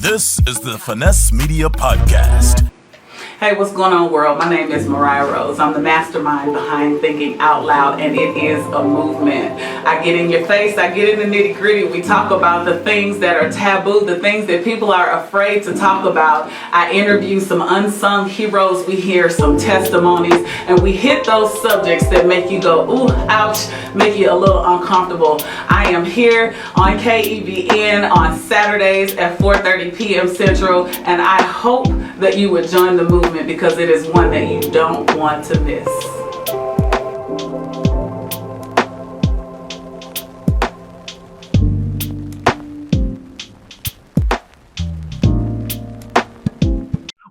This is the Finesse Media Podcast. Hey, what's going on, world? My name is Moriya Rose. I'm the mastermind behind Thinking Out Loud, and it is a movement. I get in your face, I get in the nitty gritty. We talk about the things that are taboo, the things that people are afraid to talk about. I interview some unsung heroes. We hear some testimonies, and we hit those subjects that make you go, ooh, ouch, make you a little uncomfortable. I am here on KEVN on Saturdays at 4:30 p.m. Central, and I hope that you would join the movement because it is one that you don't want to miss.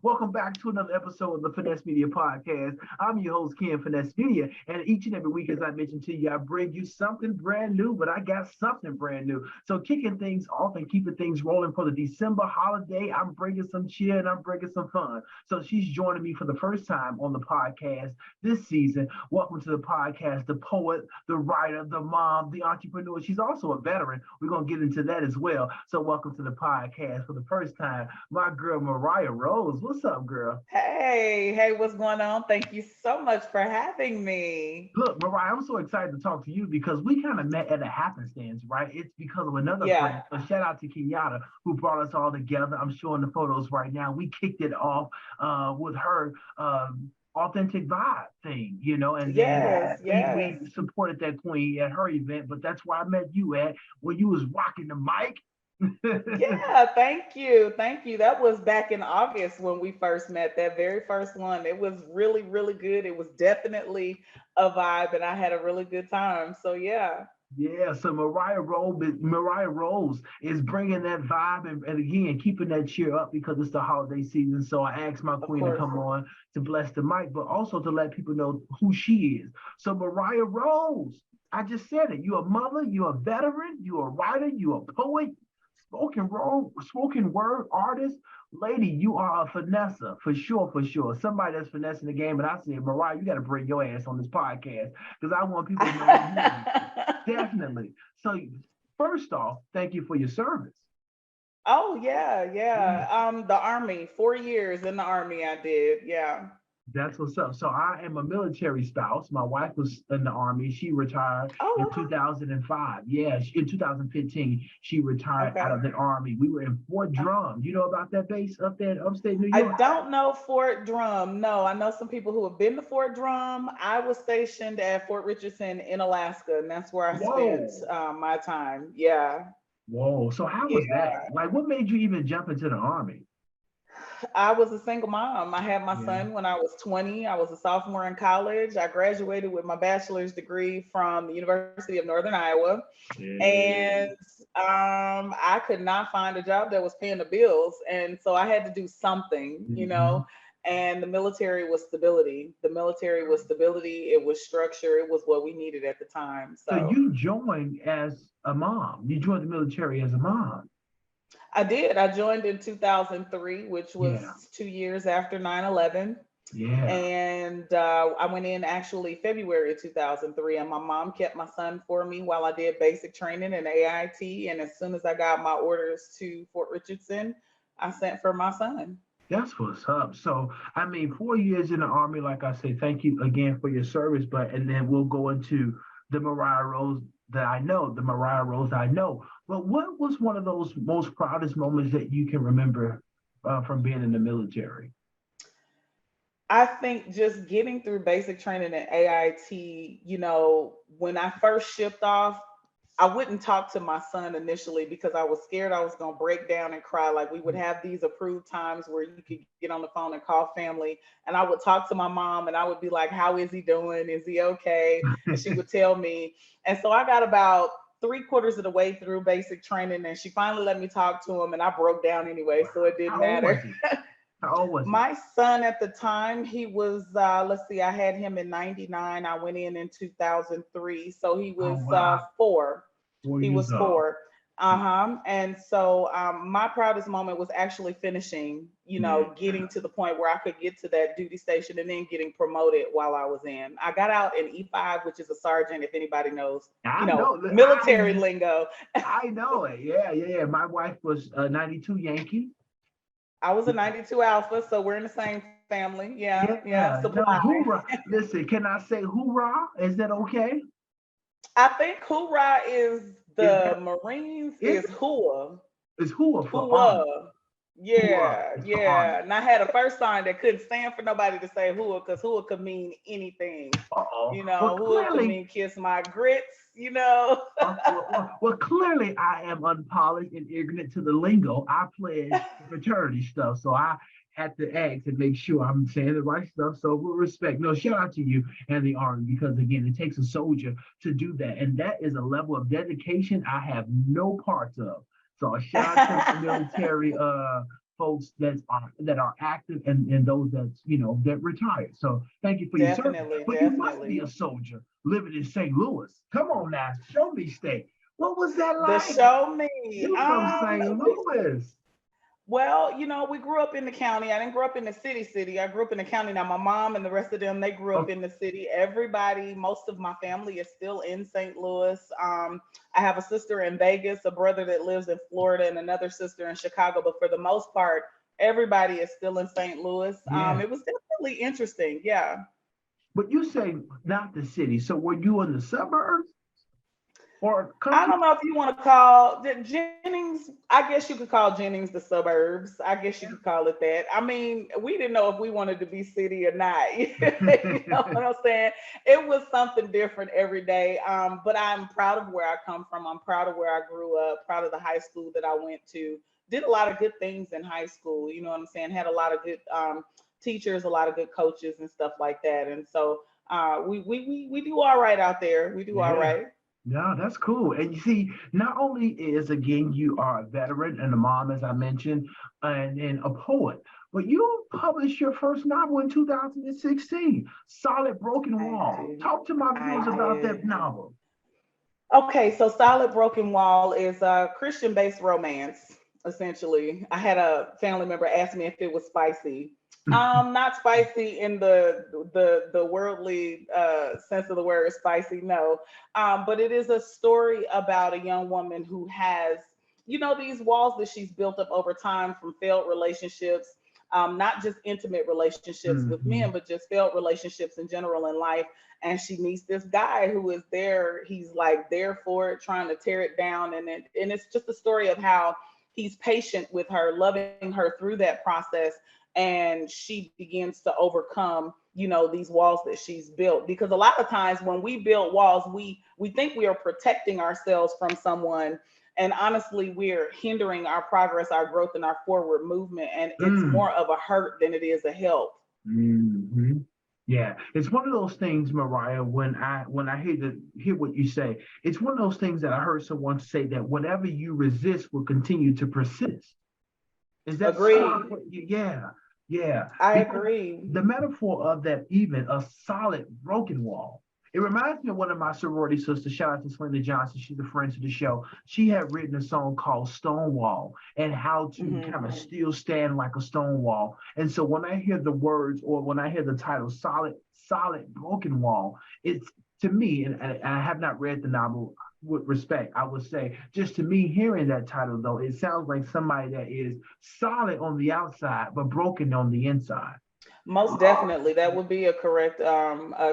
Welcome back to another episode of the Finesse Media Podcast. I'm your host, Ken Finesse Media, and each and every week, as I mentioned to you, I bring you something brand new, but I got something brand new. So kicking things off and keeping things rolling for the December holiday, I'm bringing some cheer and I'm bringing some fun. So she's joining me for the first time on the podcast this season. Welcome to the podcast, the poet, the writer, the mom, the entrepreneur. She's also a veteran. We're going to get into that as well. So welcome to the podcast for the first time, my girl, Moriya Rose. What's up, girl? Hey, what's going on? Thank you so much for having me. Look, Moriya, I'm so excited to talk to you because we kind of met at a happenstance, right? It's because of another friend. So shout out to Kenyatta who brought us all together. I'm showing the photos right now. We kicked it off with her authentic vibe thing, you know, and then we supported that queen at her event, but that's where I met you at when you was rocking the mic. Yeah, thank you. That was back in August when we first met, that very first one. It was really, really good. It was definitely a vibe, and I had a really good time. So yeah. Yeah, so Moriya Rose is bringing that vibe and again keeping that cheer up because it's the holiday season. So I asked my queen to come on to bless the mic, but also to let people know who she is. So Moriya Rose, I just said it. You're a mother, you're a veteran, you're a writer, you're a poet, spoken word artist. Lady, you are a finesser, for sure. Somebody that's finessing the game. And I said, Moriya, you got to bring your ass on this podcast because I want people to know you. Definitely. So first off, thank you for your service. Oh, yeah. The Army, 4 years in the Army I did. Yeah. That's what's up. So I am a military spouse. My wife was in the Army. She retired in 2005. Yeah, in 2015, she retired out of the Army. We were in Fort Drum. You know about that base up there in upstate New York? I don't know Fort Drum. No, I know some people who have been to Fort Drum. I was stationed at Fort Richardson in Alaska, and that's where I spent my time. Yeah. Whoa. So how was that? Like, what made you even jump into the Army? I was a single mom. I had my son when I was 20. I was a sophomore in college. I graduated with my bachelor's degree from the University of Northern Iowa. And I could not find a job that was paying the bills. And so I had to do something, you know, and the military was stability. It was structure. It was what we needed at the time. So you joined as a mom. You joined the military as a mom. I did. I joined in 2003, which was 2 years after 9/11. Yeah. And I went in actually February of 2003, and my mom kept my son for me while I did basic training in AIT. And as soon as I got my orders to Fort Richardson, I sent for my son. That's what's up. So, I mean, 4 years in the Army, like I said, thank you again for your service. And then we'll go into the Moriya Rose that I know, the Moriya Rose I know. But what was one of those most proudest moments that you can remember from being in the military? I think just getting through basic training at AIT, you know, when I first shipped off, I wouldn't talk to my son initially because I was scared I was going to break down and cry. Like, we would have these approved times where you could get on the phone and call family. And I would talk to my mom and I would be like, how is he doing? Is he okay? And she would tell me. And so I got about 3/4 of the way through basic training and she finally let me talk to him and I broke down anyway. So it didn't matter. How old was he? My son at the time, he was, I had him in 99. I went in 2003. So he was 4. He was 4. And so my proudest moment was actually finishing, you know, getting to the point where I could get to that duty station and then getting promoted while I was in. I got out in E5, which is a sergeant, if anybody knows, military lingo. I know it. Yeah. My wife was 92 Yankee. I was a 92 Alpha, so we're in the same family. Yeah, yeah. Yeah. No, Supply. hoorah. Listen, can I say hoorah? Is that okay? I think hoorah is Is the that Marines is is it? hua. It's hoorah for army. Hua. Hoorah Yeah, is for army. yeah. And I had a first sign that couldn't stand for nobody to say hua because hua could mean anything. Uh-oh. You Well, know, hua could clearly, mean kiss my grits. clearly, I am unpolished and ignorant to the lingo. I pledge the fraternity stuff, so I had to ask and make sure I'm saying the right stuff. So, with respect, no, shout out to you and the army because again, it takes a soldier to do that, and that is a level of dedication I have no parts of. So, a shout out to my military folks that are active and those that retired. So, thank you for your service. Definitely, But you must be definitely. a soldier living in St. Louis. Come on now, show me state. What was that The like? show me. You from St. Louis. Well, we grew up in the county. I didn't grow up in the city. I grew up in the county. Now, my mom and the rest of them, they grew up Oh, in the city. Everybody, most of my family is still in St. Louis. I have a sister in Vegas, a brother that lives in Florida, and another sister in Chicago. But for the most part, everybody is still in St. Louis. yeah. It was definitely interesting. Yeah. But you say not the city. So were you in the suburbs or I country? don't know if you want to call Jennings. I guess you could call Jennings the suburbs. I guess you could call it that. I mean, we didn't know if we wanted to be city or not. You know what I'm saying? It was something different every day. But I'm proud of where I come from. I'm proud of where I grew up. Proud of the high school that I went to. Did a lot of good things in high school. You know what I'm saying? Had a lot of good teachers, a lot of good coaches, and stuff like that. And so we do all right out there. We do all Yeah. right. No, that's cool. And you see, not only is again you are a veteran and a mom, as I mentioned, and a poet, but you published your first novel in 2016, Solid Broken I Wall. did. Talk to my I viewers about did. that novel. Okay, so Solid Broken Wall is a Christian-based romance, essentially. I had a family member ask me if it was spicy. Not spicy in the worldly sense of the word spicy, no. But it is a story about a young woman who has, these walls that she's built up over time from failed relationships, not just intimate relationships with men, Mhm. but just failed relationships in general in life. And she meets this guy who is there. He's like there for it, trying to tear it down. And it's just a story of how he's patient with her, loving her through that process. And she begins to overcome, these walls that she's built. Because a lot of times when we build walls, we think we are protecting ourselves from someone. And honestly, we're hindering our progress, our growth, and our forward movement. And it's Mm. more of a hurt than it is a help. Hmm. Yeah, it's one of those things, Mariah. When I hear what you say, it's one of those things that I heard someone say that whatever you resist will continue to persist. Is that sort Agreed. of what you, yeah, yeah. I Because agree. the metaphor of that even a solid broken wall. It reminds me of one of my sorority sisters. Shout out to Selena Johnson. She's a friend to the show. She had written a song called Stonewall and how to Hmm. kind of still stand like a stone wall. And so when I hear the words or when I hear the title solid broken wall, it's to me, and I have not read the novel with respect, I would say, just to me, hearing that title though, it sounds like somebody that is solid on the outside but broken on the inside. Most definitely, that would be a correct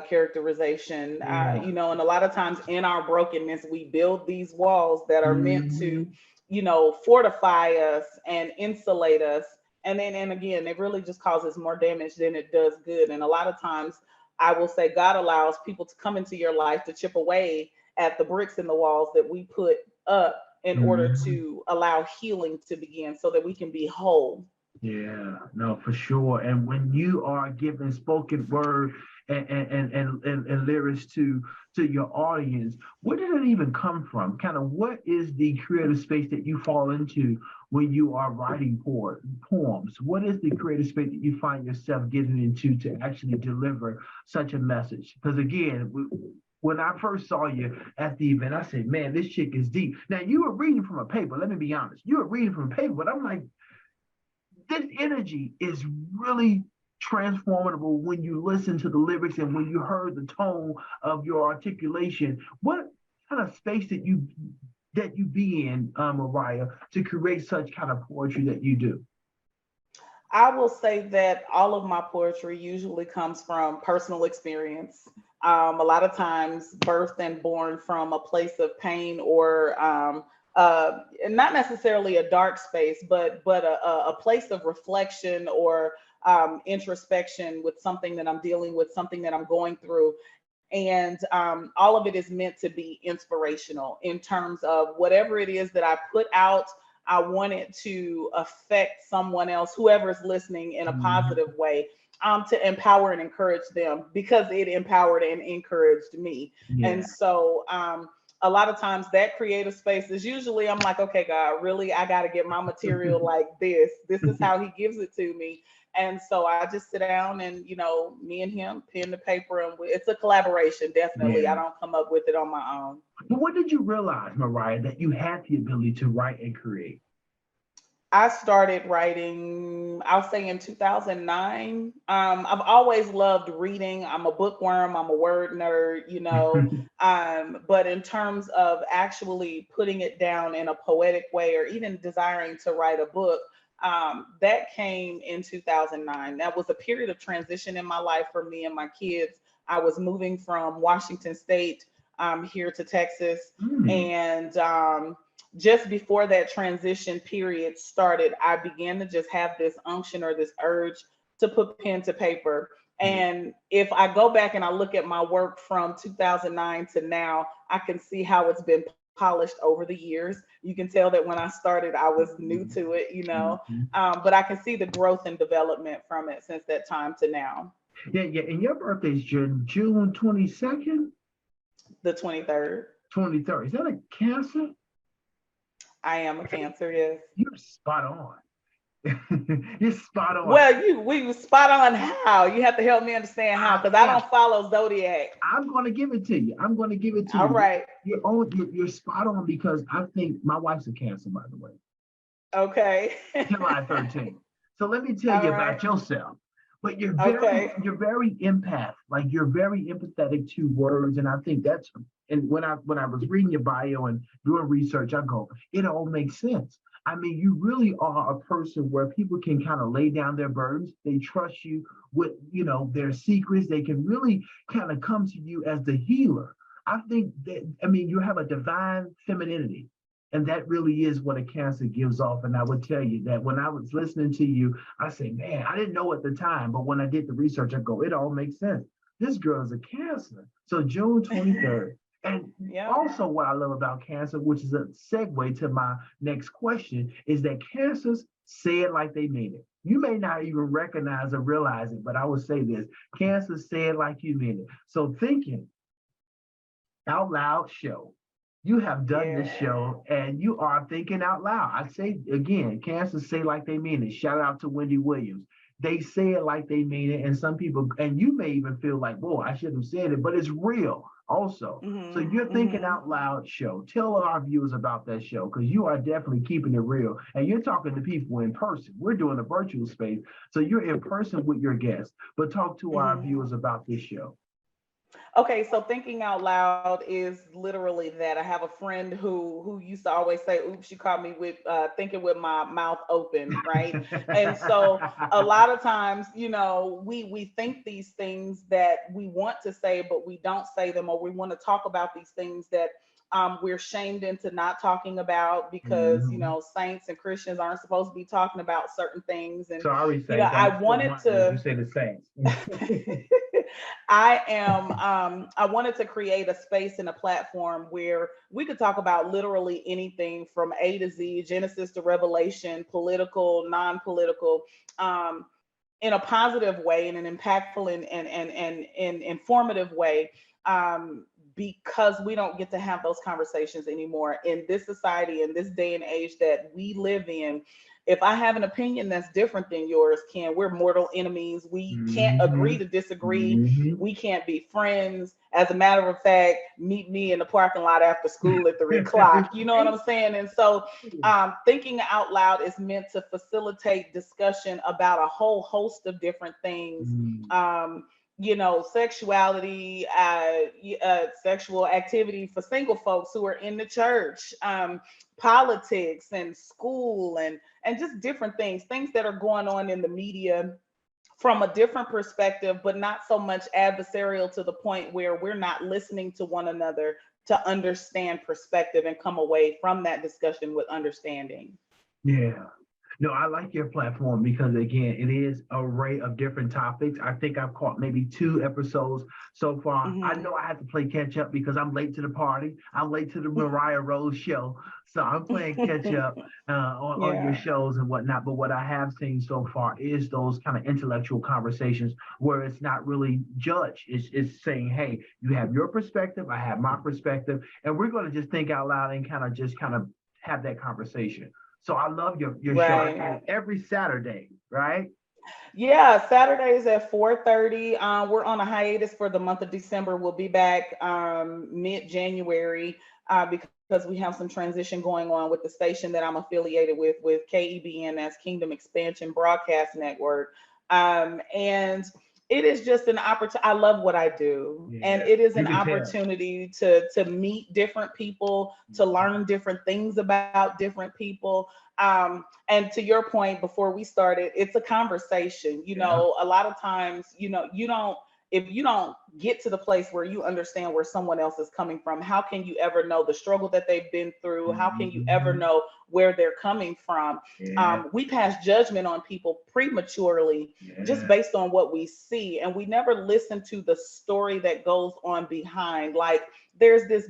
characterization. Yeah. And a lot of times in our brokenness, we build these walls that are meant to, Mhm. fortify us and insulate us. And again, it really just causes more damage than it does good. And a lot of times, I will say God allows people to come into your life to chip away at the bricks in the walls that we put up in order Mhm. to allow healing to begin so that we can be whole. Yeah, no, for sure. And when you are giving spoken word and lyrics to your audience, where did it even come from? Kind of what is the creative space that you fall into when you are writing poems? What is the creative space that you find yourself getting into to actually deliver such a message? Because again, when I first saw you at the event, I said, man, this chick is deep. Now, you were reading from a paper. Let me be honest. You were reading from a paper, but I'm like, this energy is really transformable when you listen to the lyrics and when you heard the tone of your articulation. What kind of space that you be in, Mariah, to create such kind of poetry that you do? I will say that all of my poetry usually comes from personal experience. A lot of times, birthed and born from a place of pain or not necessarily a dark space, but a place of reflection or introspection with something that I'm dealing with, something that I'm going through. And all of it is meant to be inspirational in terms of whatever it is that I put out. I want it to affect someone else, whoever's listening, in a Mhm. positive way, to empower and encourage them because it empowered and encouraged me. And Yeah. so, a lot of times that creative space is usually I'm like, okay, God, really, I got to get my material like this. This is how He gives it to me. And so I just sit down and, me and him, pen to paper, and it's a collaboration, definitely. I Yeah. don't come up with it on my own. But what did you realize, Mariah, that you had the ability to write and create? I started writing, I'll say in 2009. I've always loved reading. I'm a bookworm, I'm a word nerd. But in terms of actually putting it down in a poetic way or even desiring to write a book, that came in 2009. That was a period of transition in my life for me and my kids. I was moving from Washington State here to Texas. Mm. And just before that transition period started, I began to just have this unction or this urge to put pen to paper. Yeah. And if I go back and I look at my work from 2009 to now, I can see how it's been polished over the years. You can tell that when I started, I was new to it. Mhm. But I can see the growth and development from it since that time to now, Yeah, yeah. And your birthday's June 22nd, the 23rd. 23rd. Is that a Cancer? I am a Cancer, yes. You're spot on. You're spot on. Well, we was spot on how. You have to help me understand how, because I Yeah, don't follow zodiac. I'm going to give it to you. I'm going to give it to All you. right. You're spot on because I think my wife's a Cancer, by the way, Okay. July 13th. So let me tell All you right. about yourself. But you're very, Okay. you're very empath. Like you're very empathetic to words, and I think that's. And when I was reading your bio and doing research, I go, it all makes sense. I mean, you really are a person where people can kind of lay down their burdens. They trust you with, their secrets. They can really kind of come to you as the healer. I think that, I mean, you have a divine femininity. And that really is what a Cancer gives off. And I would tell you that when I was listening to you, I say, man, I didn't know at the time, but when I did the research, I go, it all makes sense. This girl is a Cancer. So June 23rd. And Yep. also, what I love about Cancer, which is a segue to my next question, is that Cancers say it like they mean it. You may not even recognize or realize it, but I will say this: Cancer say it like you mean it. So, thinking out loud show. You have done this Yeah. show and you are thinking out loud. I say again, Cancer say like they mean it. Shout out to Wendy Williams. They say it like they mean it. And some people, and you may even feel like, whoa, I shouldn't have said it, but it's real also. So Mhm. you're thinking Mhm. out loud show. Tell our viewers about that show because you are definitely keeping it real. And you're talking to people in person. We're doing a virtual space. So you're in person with your guests. But talk to our Mhm. viewers about this show. Okay, so thinking out loud is literally that. I have a friend who used to always say, "Oops, you caught me with thinking with my mouth open," right? And so a lot of times, we think these things that we want to say, but we don't say them, or we want to talk about these things that we're shamed into not talking about because Mhm. saints and Christians aren't supposed to be talking about certain things, and Sorry, Saints. I I still wanted want you. You to. say the Saints. I wanted to create a space and a platform where we could talk about literally anything from A to Z, Genesis to Revelation, political, non-political, um, in a positive way, in an impactful and informative way. Because we don't get to have those conversations anymore in this society, in this day and age that we live in. If I have an opinion that's different than yours, Ken, we're mortal enemies. We can't agree Hmm. to disagree. Hmm. We can't be friends. As a matter of fact, meet me in the parking lot after school at 3 o'clock. You know what I'm saying? And so, thinking out loud is meant to facilitate discussion about a whole host of different things. Mm. Um, sexuality, sexual activity for single folks who are in the church, politics and school, and just different things that are going on in the media from a different perspective, but not so much adversarial to the point where we're not listening to one another to understand perspective and come away from that discussion with understanding. Yeah. No, I like your platform because again, it is an array of different topics. I think I've caught maybe 2 episodes so far. I Hmm. know I have to play catch up because I'm late to the party. I'm late to the Moriya Rose show. So I'm playing catch up on your Yeah. shows and whatnot. But what I have seen so far is those kind of intellectual conversations where it's not really judged. It's saying, hey, you have your perspective, I have my perspective, and we're going to just think out loud and kind of have that conversation. So I love your show Right. every Saturday, right? Yeah, Saturdays at 4:30. We're on a hiatus for the month of December. We'll be back mid-January because we have some transition going on with the station that I'm affiliated with KEBN, that's Kingdom Expansion Broadcast Network. And it is just an opportunity. I love what I do, and Yeah, it is you an can tell. opportunity to meet different people, to learn different things about different people. And to your point before we started, it's a conversation. Yeah. A lot of times, you don't, if you don't get to the place where you understand where someone else is coming from, how can you ever know the struggle that they've been through? How can you ever Mhm. know where they're coming from? Yeah, We pass judgment on people prematurely just yeah, based on what we see, and we never listen to the story that goes on behind. Like, there's this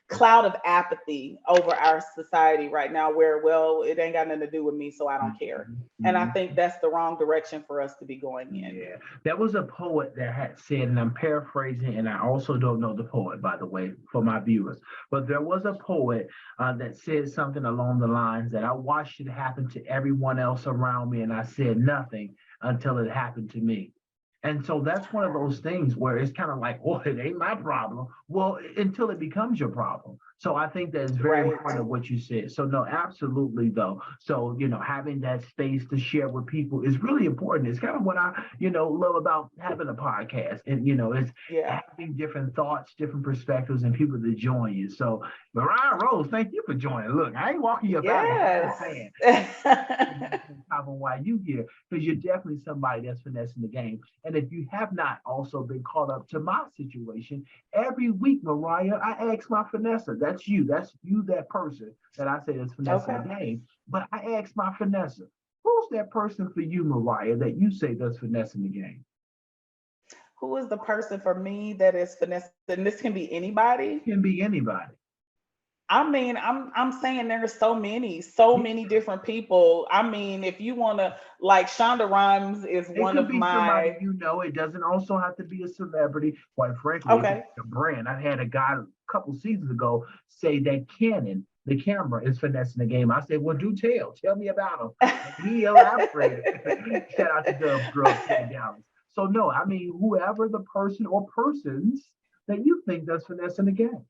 cloud of apathy over our society right now where, well, it ain't got nothing to do with me, so I don't care. mhm, And I mhm. think that's the wrong direction for us to be going in. Yeah. There was a poet that had said, and I'm paraphrasing, and I also don't know the poet, by the way, for my viewers, but there was a poet that said something along the lines that I watched it happen to everyone else around me, and I said nothing until it happened to me. And so that's one of those things where it's kind of like, well, it ain't my problem. Well, until it becomes your problem. So I think that is very Right. important what you said. So no, absolutely though. So, having that space to share with people is really important. It's kind of what I, love about having a podcast. And, it's Yeah. having different thoughts, different perspectives, and people to join you. So Mariah Rose, thank you for joining. Look, I ain't walking you up out of here. I'm just Yes. saying on top of why you here, because you're definitely somebody that's finessing the game. And if you have not also been caught up to my situation, every week, Mariah, I ask my finesser. That's you. That's you, that person that I say is finessing Okay. the game. But I ask my finesser, who's that person for you, Mariah, that you say that's finessing the game? Who is the person for me that is finesse? And this can be anybody. Can be anybody. I mean, I'm saying there's so Yeah. many different people. I mean, if you want to, like, Shonda Rhimes is It one could of be somebody my. you know. It doesn't also have to be a celebrity. Quite frankly, it could Okay. be a brand. I had a guy a couple seasons ago say that Canon, the camera, is finessing the game. I said, well, do tell. Tell me about him. And he elaborated. Shout out to Dubs Grove here in Dallas. So no, I mean, whoever the person or persons that you think that's finessing the game.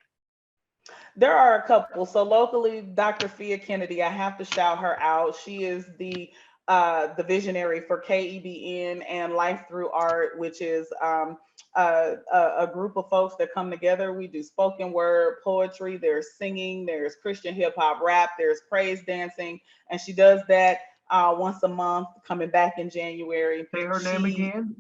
There are a couple. So locally, Dr. Fia Kennedy, I have to shout her out. She is the visionary for KEBN and Life Through Art, which is a group of folks that come together. We do spoken word, poetry, there's singing, there's Christian hip hop rap, there's praise dancing, and she does that once a month, coming back in January. Say her name She again.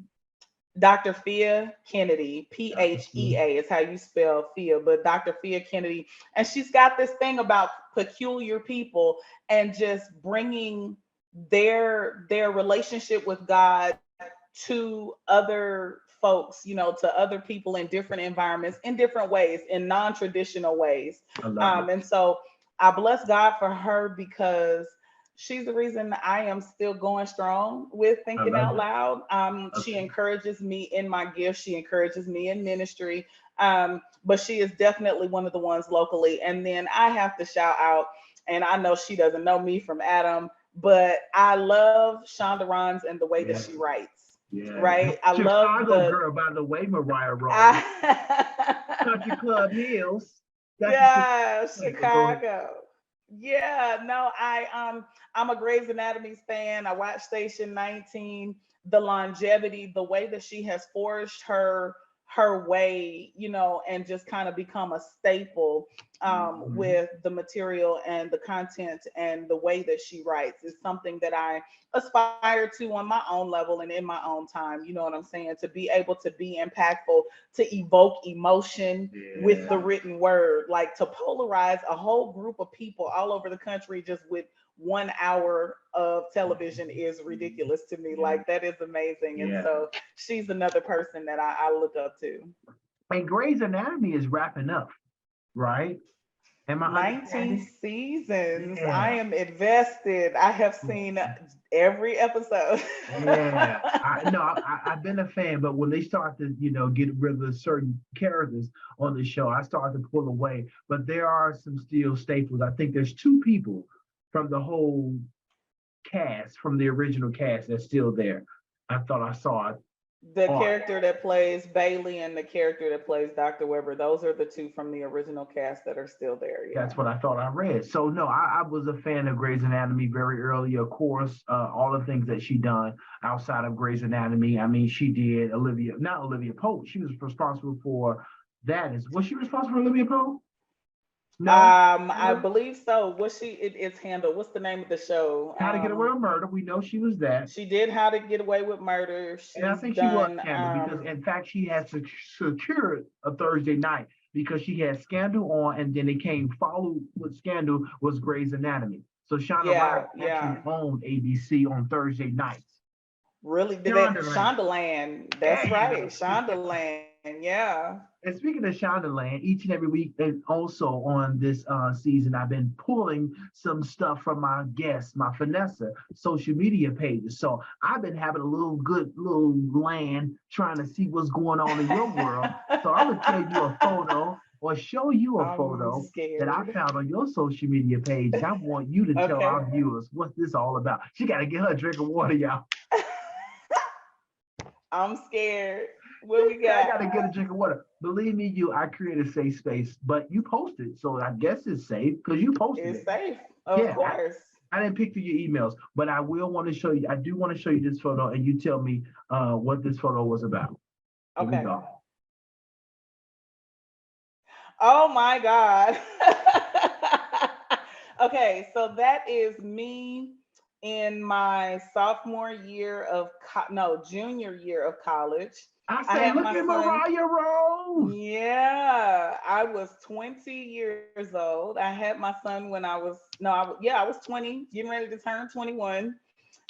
Dr. Fia Kennedy, Dr. Phil. Phea is how you spell Fia, but Dr. Fia Kennedy. And she's got this thing about peculiar people and just bringing their relationship with God to other folks, to other people in different environments, in different ways, in non-traditional ways. I love it. And so I bless God for her because she's the reason I am still going strong with I Thinking love Out it. Loud. She Okay. encourages me in my gift. She encourages me in ministry. But she is definitely one of the ones locally. And then I have to shout out, and I know she doesn't know me from Adam, but I love Shonda Rhimes and the way that Yeah. she writes. Yeah. Right? I love Chicago the. girl, by the way, Mariah Rose. I, Country Club Hills. That's the yeah, Chicago. Go ahead. Chicago. Yeah, no, I'm a Grey's Anatomy's fan. I watch Station 19. The longevity, the way that she has forged her way, and just kind of become a staple Mhm. with the material and the content and the way that she writes is something that I aspire to on my own level and in my own time. You know what I'm saying? To be able to be impactful, to evoke emotion with the Yeah. written word, like to polarize a whole group of people all over the country just with 1 hour of television is ridiculous to me. Yeah. Like that is amazing. And Yeah. so she's another person that I look up to. And Grey's Anatomy is wrapping up, right? Am I 19 understanding? seasons. I Yeah. am invested. I have seen every episode. Yeah, I've been a fan, but when they start to, get rid of certain characters on the show, I start to pull away. But there are some still staples. I think there's two people from the whole cast, from the original cast, that's still there. I thought I saw it The on. character that plays Bailey and the character that plays Dr. Weber, those are the two from the original cast that are still there. Yeah. That's what I thought I read. So no, I was a fan of Grey's Anatomy very early. Of course, all the things that she done outside of Grey's Anatomy. I mean, she did not Olivia Pope. She was responsible for that. Was she responsible for Olivia Pope? No. I believe so. It's handled. What's the name of the show? How to Get Away with Murder. We know she was that. She did How to Get Away with Murder. And I She's think she was done Scandal because, in fact, she had secured a Thursday night because she had Scandal on, and then it came followed with Scandal was Grey's Anatomy. So Shonda yeah, Rhimes actually yeah. owned ABC on Thursday nights. Really did that Shondaland. Shondaland. There That's you right. go. Shondaland. Yeah. And speaking of Shondaland, each and every week, and also on this season, I've been pulling some stuff from my guests, my Vanessa social media pages. So I've been having a little land trying to see what's going on in your world. So I'm gonna tell you a photo or show you a I'm photo that I scared. found on your social media page. And I want you to tell Okay. our viewers what's this all about. She got to get her a drink of water, y'all. I'm scared. What we I got? gotta get a drink of water. Believe me, I create a safe space, but you posted, so I guess it's safe because you posted It's it. safe. Of Yeah, course. I didn't pick through your emails, but I will want to show you. I do want to show you this photo, and you tell me what this photo was about. Here we Okay. go. Oh my God. Okay, so that is me in my sophomore year of no, junior year of college. I I say, had look my at son. Mariah Rose. Yeah, I was 20 years old. I had my son when I was no, yeah, I was 20, getting ready to turn 21.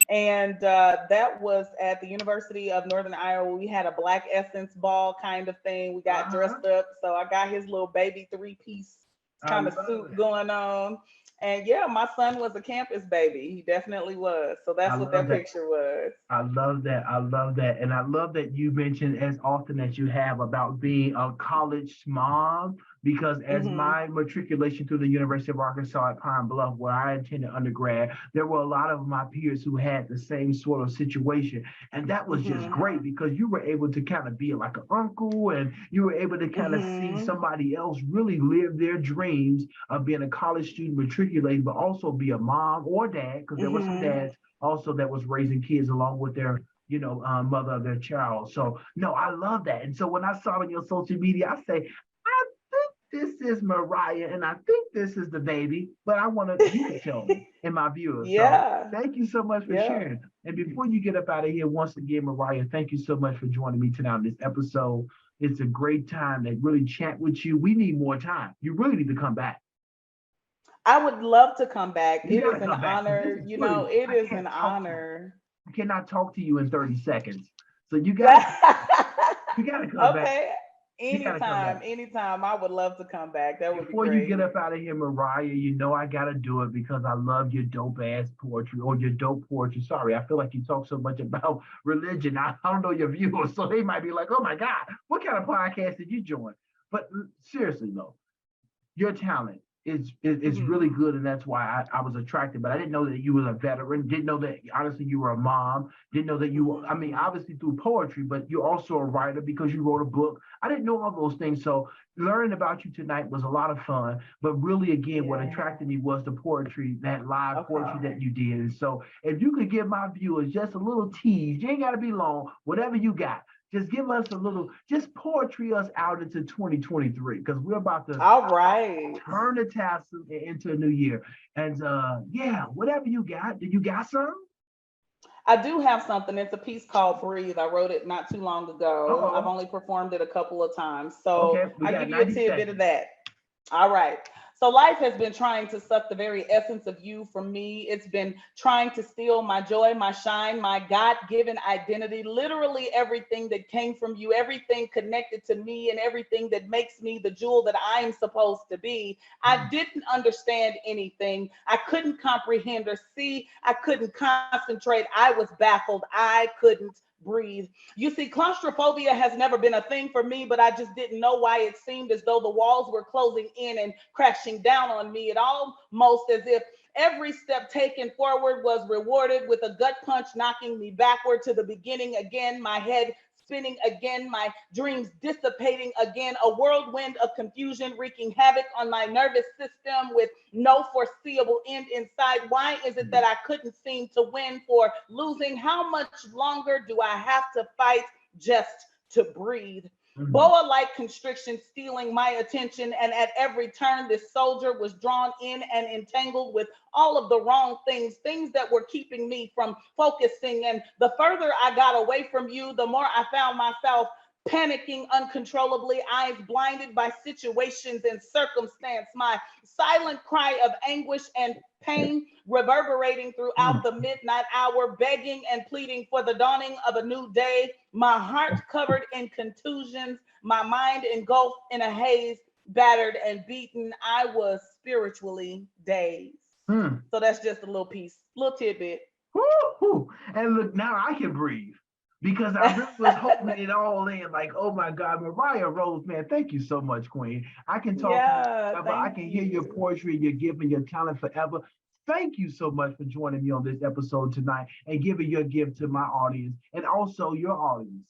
And that was at the University of Northern Iowa. We had a Black Essence Ball kind of thing. We got Uh-huh. dressed up, so I got his little baby three-piece I kind of love suit it. going on. And yeah, my son was a campus baby. He definitely was. So I that's what love that that. picture was. I love that. I love that. And I love that you mentioned as often as you have about being a college mom, because as Hmm. my matriculation through the University of Arkansas at Pine Bluff, where I attended undergrad, there were a lot of my peers who had the same sort of situation. And that was just Hmm. great because you were able to kind of be like an uncle and you were able to kind of see Hmm. somebody else really live their dreams of being a college student matriculating, but also be a mom or dad, because there were some Hmm. dads also that was raising kids along with their mother of their child. So no, I love that. And so when I saw it on your social media, I say, I think this is Mariah and I think this is the baby, but I want you to tell me and my viewers. So Yeah. thank you so much for Yeah. sharing. And before you get up out of here, once again, Mariah, thank you so much for joining me tonight on this episode. It's a great time to really chat with you. We need more time. You really need to come back. I would love to come back. You It got is to an come back because this honor. is really, It I is can't an talk to you. honor. I cannot talk to you in 30 seconds. So you gotta come back. Okay. You gotta come Anytime, back. anytime. I would love to come back. That would be Before you great. get up out of here, Mariah, you know I gotta do it because I love your dope ass poetry or your dope poetry. Sorry, I feel like you talk so much about religion. I don't know your viewers, so they might be like, "Oh my God, what kind of podcast did you join?" But seriously though, your talent it's really good, and that's why I was attracted. But I didn't know that you were a veteran. Didn't know that honestly you were a mom. Didn't know that you were. I mean, obviously through poetry, but you're also a writer because you wrote a book. I didn't know all those things. So learning about you tonight was a lot of fun. But really, again, what attracted me was the poetry, that live poetry that you did. And so if you could give my viewers just a little tease, you ain't got to be long. Whatever you got. Just give us a little, just poetry us out into 2023 because we're about to turn the tassel into a new year. And whatever you got. Did you got some? I do have something. It's a piece called Breathe. I wrote it not too long ago. Uh-oh. I've only performed it a couple of times. So I'll give you a tidbit of that. All right. So life has been trying to suck the very essence of you from me. It's been trying to steal my joy, my shine, my God-given identity, literally everything that came from you, everything connected to me and everything that makes me the jewel that I am supposed to be. I didn't understand anything. I couldn't comprehend or see. I couldn't concentrate. I was baffled. I couldn't breathe. You see, claustrophobia has never been a thing for me, but I just didn't know why it seemed as though the walls were closing in and crashing down on me. It almost as if every step taken forward was rewarded with a gut punch, knocking me backward to the beginning again, my head spinning again, my dreams dissipating again, a whirlwind of confusion wreaking havoc on my nervous system with no foreseeable end inside. Why is it that I couldn't seem to win for losing? How much longer do I have to fight just to breathe? Boa-like constriction stealing my attention, and at every turn this soldier was drawn in and entangled with all of the wrong things that were keeping me from focusing. And the further I got away from you, the more I found myself panicking uncontrollably, eyes blinded by situations and circumstance, my silent cry of anguish and pain reverberating throughout the midnight hour, begging and pleading for the dawning of a new day, my heart covered in contusions, my mind engulfed in a haze, battered and beaten. I was spiritually dazed. So that's just a little piece, little tidbit. Woo-hoo. And look, now I can breathe. Because I really was holding it all in, like, oh my God, Moriya Rose, man, thank you so much, Queen. I can talk forever. I can hear your poetry, your gift, and your talent forever. Thank you so much for joining me on this episode tonight and giving your gift to my audience and also your audience.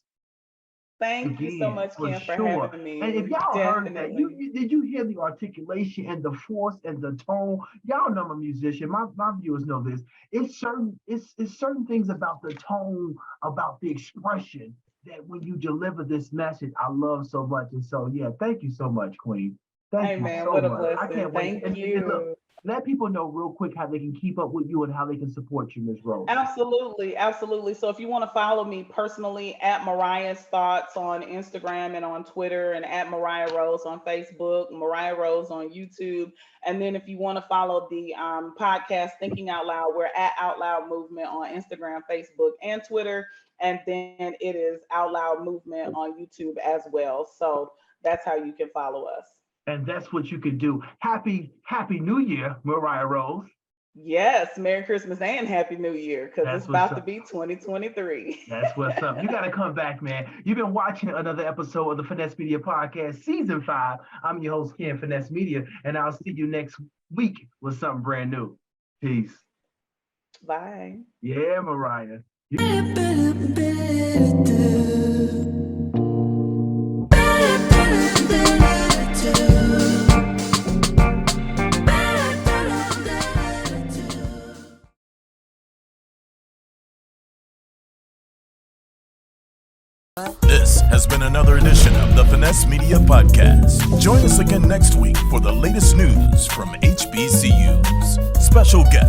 Thank you so much, Kim, for having me. And if y'all heard that, did you hear the articulation and the force and the tone? Y'all know I'm a musician. My viewers know this. It's certain things about the tone, about the expression that when you deliver this message, I love so much. And so, yeah, thank you so much, Queen. Thank you so much. A blessing. I can't wait. Thank you. And look, let people know real quick how they can keep up with you and how they can support you, Ms. Rose. Absolutely. So if you want to follow me personally, at Moriya's Thoughts on Instagram and on Twitter, and at Moriya Rose on Facebook, Moriya Rose on YouTube. And then if you want to follow the podcast Thinking Out Loud, we're at Out Loud Movement on Instagram, Facebook, and Twitter. And then it is Out Loud Movement on YouTube as well. So that's how you can follow us. And that's what you can do. Happy New Year, Moriya Rose. Yes, Merry Christmas and Happy New Year, because it's about to be 2023. That's what's up. You got to come back, man. You've been watching another episode of the Finesse Media Podcast, Season 5. I'm your host, Ken Finesse Media, and I'll see you next week with something brand new. Peace. Bye. Yeah, Moriya. This has been another edition of the Finesse Media Podcast. Join us again next week for the latest news from HBCUs. Special guest